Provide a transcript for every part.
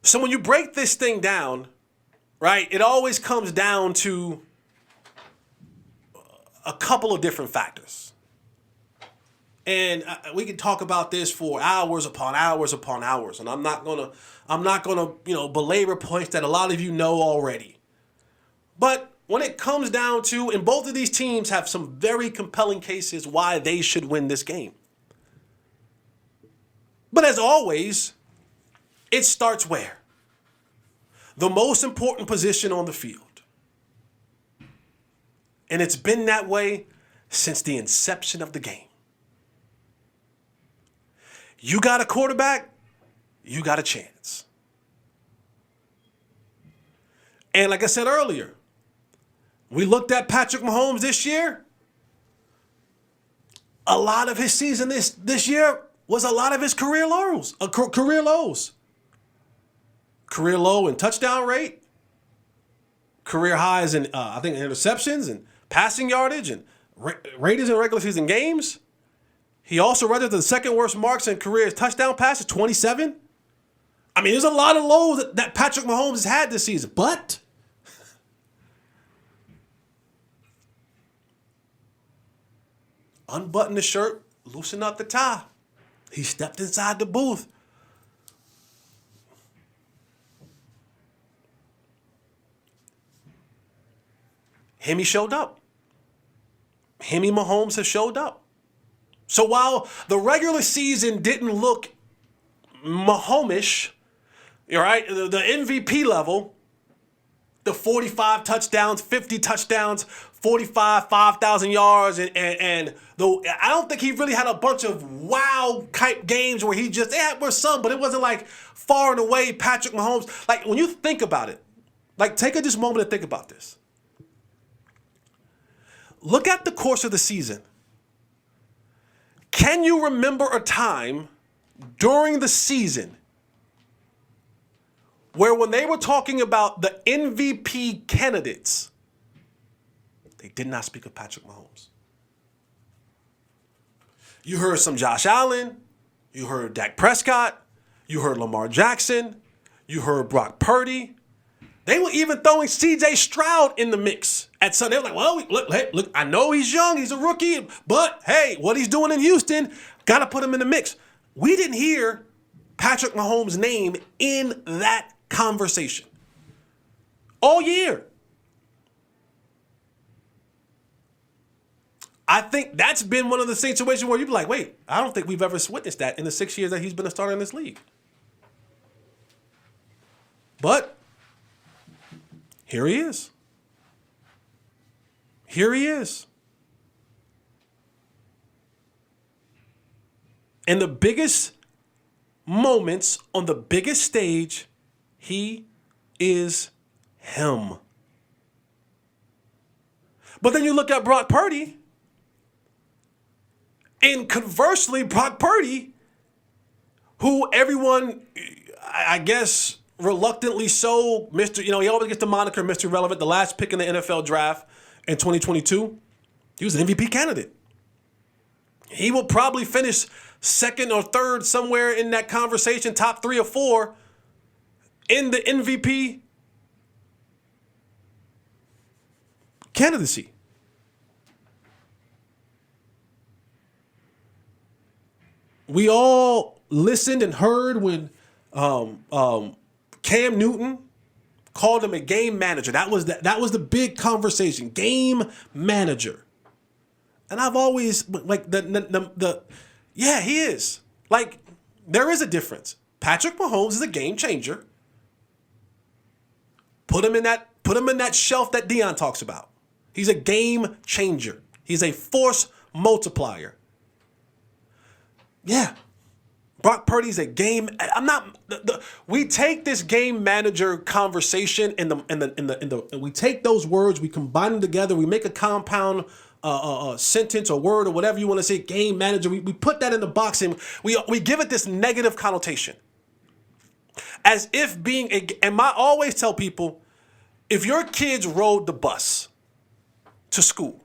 So when you break this thing down, right, it always comes down to a couple of different factors. And we can talk about this for hours upon hours upon hours. And I'm not gonna, belabor points that a lot of you know already. But when it comes down to, and both of these teams have some very compelling cases why they should win this game. But as always, it starts where? The most important position on the field. And it's been that way since the inception of the game. You got a quarterback, you got a chance. And like I said earlier, we looked at Patrick Mahomes this year. A lot of his season this year was a lot of his career lows. Career lows. Career low in touchdown rate. Career highs in, interceptions and passing yardage and ratings in regular season games. He also registered the second worst marks in career touchdown passes, 27. I mean, there's a lot of lows that Patrick Mahomes has had this season. But unbutton the shirt, loosen up the tie. He stepped inside the booth. Hemi showed up. Hemi Mahomes has showed up. So while the regular season didn't look Mahomish, right, the MVP level, the 45 touchdowns, 50 touchdowns, 5,000 yards, and though I don't think he really had a bunch of wow type games where he just, were some, but it wasn't like far and away Patrick Mahomes. Like when you think about it, like take just a moment to think about this. Look at the course of the season. Can you remember a time during the season where when they were talking about the MVP candidates, they did not speak of Patrick Mahomes? You heard some Josh Allen, you heard Dak Prescott, you heard Lamar Jackson, you heard Brock Purdy. They were even throwing C.J. Stroud in the mix at some. They were like, well, look, I know he's young, he's a rookie, but hey, what he's doing in Houston, got to put him in the mix. We didn't hear Patrick Mahomes' name in that conversation all year. I think that's been one of the situations where you'd be like, wait, I don't think we've ever witnessed that in the 6 years that he's been a starter in this league. But here he is. Here he is. In the biggest moments on the biggest stage, he is him. But then you look at Brock Purdy, and conversely, Brock Purdy, who everyone, I guess, reluctantly so, he always gets the moniker Mr. Relevant, the last pick in the NFL draft in 2022. He was an MVP candidate. He will probably finish second or third somewhere in that conversation, top 3 or 4 in the MVP candidacy. We all listened and heard when Cam Newton called him a game manager. That was the big conversation. Game manager. And I've always like yeah, he is. Like there is a difference. Patrick Mahomes is a game changer. Put him in that shelf that Dion talks about. He's a game changer. He's a force multiplier. Yeah. Brock Purdy's a game. We take this game manager conversation and we take those words, we combine them together, we make a compound sentence or word or whatever you want to say, game manager. We put that in the box and we give it this negative connotation. As if being and I always tell people, if your kids rode the bus to school,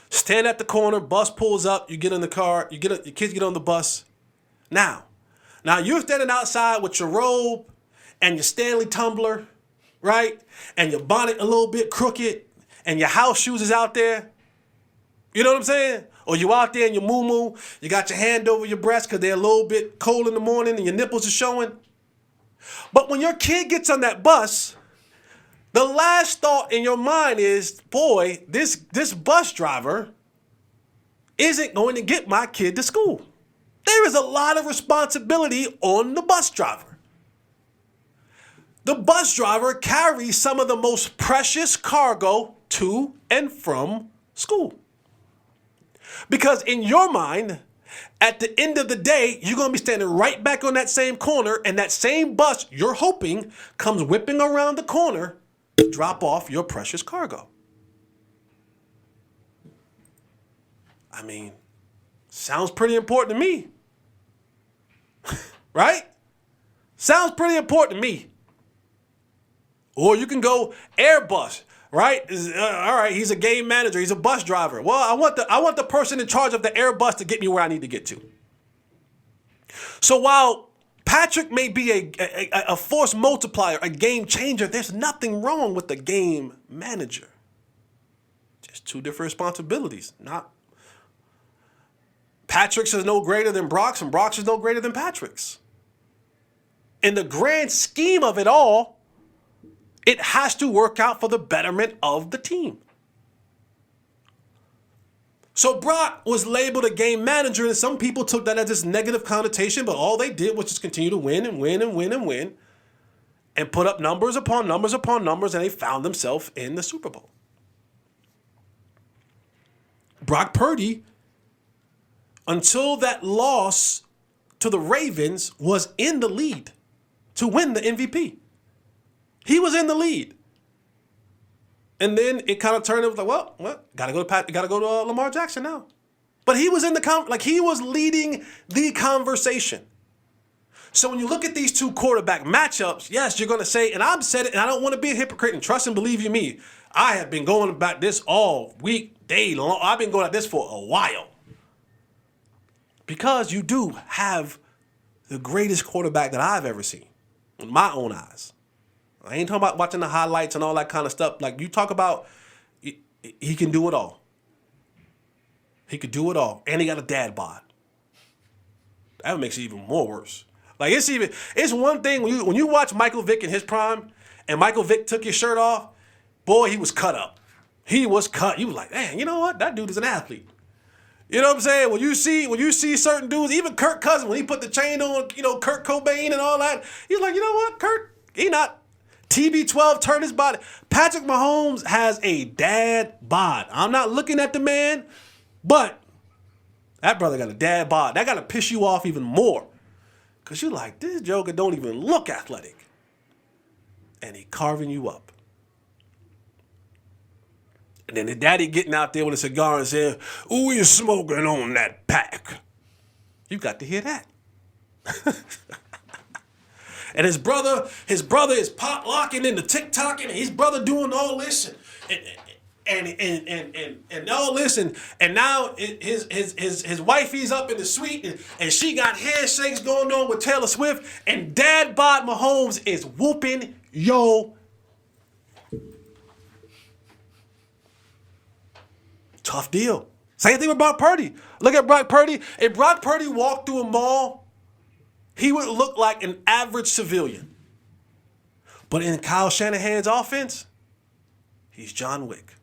stand at the corner, bus pulls up, you get in the car, your kids get on the bus. Now Now you're standing outside with your robe and your Stanley tumbler, right? And your bonnet a little bit crooked and your house shoes is out there. You know what I'm saying? Or you out there in your muumuu, you got your hand over your breast because they're a little bit cold in the morning and your nipples are showing. But when your kid gets on that bus, the last thought in your mind is, boy, this bus driver isn't going to get my kid to school. There is a lot of responsibility on the bus driver. The bus driver carries some of the most precious cargo to and from school. Because in your mind, at the end of the day, you're going to be standing right back on that same corner, and that same bus, you're hoping, comes whipping around the corner to drop off your precious cargo. I mean, sounds pretty important to me. Right? Sounds pretty important to me. Or you can go Airbus, right? All right, he's a game manager, he's a bus driver. Well, I want the person in charge of the Airbus to get me where I need to get to. So while Patrick may be a force multiplier, a game changer, there's nothing wrong with the game manager. Just two different responsibilities. Patrick's is no greater than Brock's, and Brock's is no greater than Patrick's. In the grand scheme of it all, it has to work out for the betterment of the team. So Brock was labeled a game manager, and some people took that as this negative connotation, but all they did was just continue to win and win and win and win and put up numbers upon numbers upon numbers, and they found themselves in the Super Bowl. Brock Purdy, until that loss to the Ravens, was in the lead to win the MVP. He was in the lead. And then it kind of turned, it was like, well, gotta go to Lamar Jackson now. But he was in the he was leading the conversation. So when you look at these two quarterback matchups, yes, you're going to say, and I've said it, and I don't want to be a hypocrite, and trust and believe you me, I have been going about this all week, day long. I've been going at this for a while. Because you do have the greatest quarterback that I've ever seen, in my own eyes. I ain't talking about watching the highlights and all that kind of stuff. Like, you talk about, he can do it all. He could do it all. And he got a dad bod. That makes it even more worse. Like, it's one thing when you watch Michael Vick in his prime, and Michael Vick took his shirt off, boy, he was cut up. He was cut. You was like, man, you know what? That dude is an athlete. You know what I'm saying? When you see certain dudes, even Kirk Cousins, when he put the chain on, Kurt Cobain and all that, he's like, you know what, Kurt, he not. TB12 turned his body. Patrick Mahomes has a dad bod. I'm not looking at the man, but that brother got a dad bod. That got to piss you off even more. Because you're like, this joker don't even look athletic. And he carving you up. And then his daddy getting out there with a cigar and saying, ooh, you're smoking on that pack. You got to hear that. And his brother is pop locking into TikTok, and his brother doing all this and all this, and now his wifey's up in the suite, and she got handshakes going on with Taylor Swift, and Dad Bod Mahomes is whooping yo. Tough deal. Same thing with Brock Purdy. Look at Brock Purdy. If Brock Purdy walked through a mall, he would look like an average civilian. But in Kyle Shanahan's offense, he's John Wick.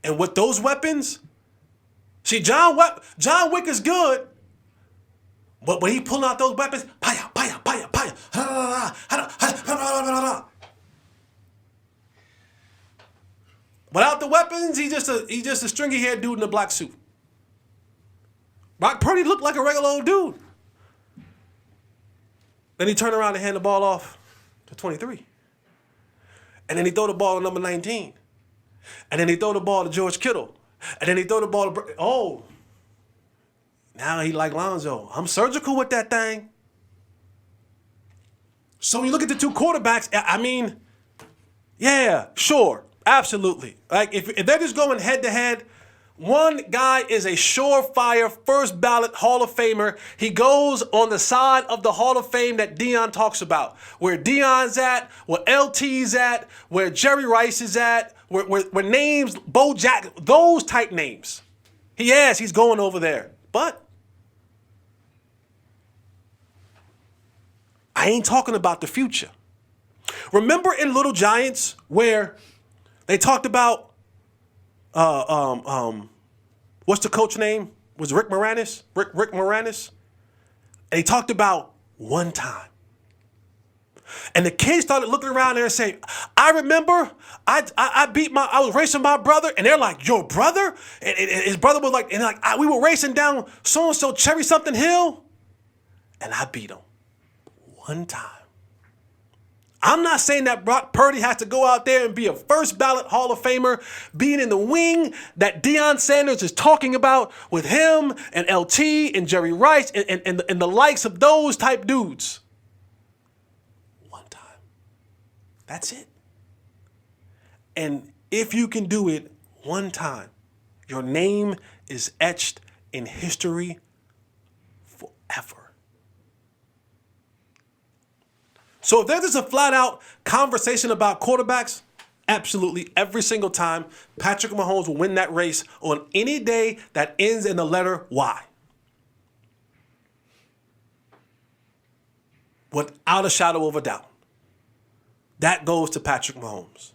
And with those weapons, see, John Wick is good, but when he pulling out those weapons, paya, paya, paya, paya, without the weapons, he's just a stringy-haired dude in a black suit. Brock Purdy looked like a regular old dude. Then he turned around and handed the ball off to 23. And then he throw the ball to number 19. And then he throw the ball to George Kittle. And then he throw the ball to... now he like Lonzo. I'm surgical with that thing. So when you look at the two quarterbacks, I mean, yeah, sure, absolutely. Like, if they're just going head-to-head, One guy is a surefire first ballot Hall of Famer. He goes on the side of the Hall of Fame that Deion talks about. Where Deion's at, where LT's at, where Jerry Rice is at, where names, Bo Jack, those type names. He's going over there. But I ain't talking about the future. Remember in Little Giants where they talked about what's the coach name? Was Rick Moranis? Rick Moranis? And he talked about one time. And the kids started looking around there and saying, I remember I was racing my brother, and they're like, your brother? And his brother was like, we were racing down so-and-so Cherry something hill, and I beat him one time. I'm not saying that Brock Purdy has to go out there and be a first ballot Hall of Famer, being in the wing that Deion Sanders is talking about with him and LT and Jerry Rice and the likes of those type dudes. One time. That's it. And if you can do it one time, your name is etched in history forever. So if there's just a flat out conversation about quarterbacks, absolutely every single time Patrick Mahomes will win that race on any day that ends in the letter Y. Without a shadow of a doubt. That goes to Patrick Mahomes.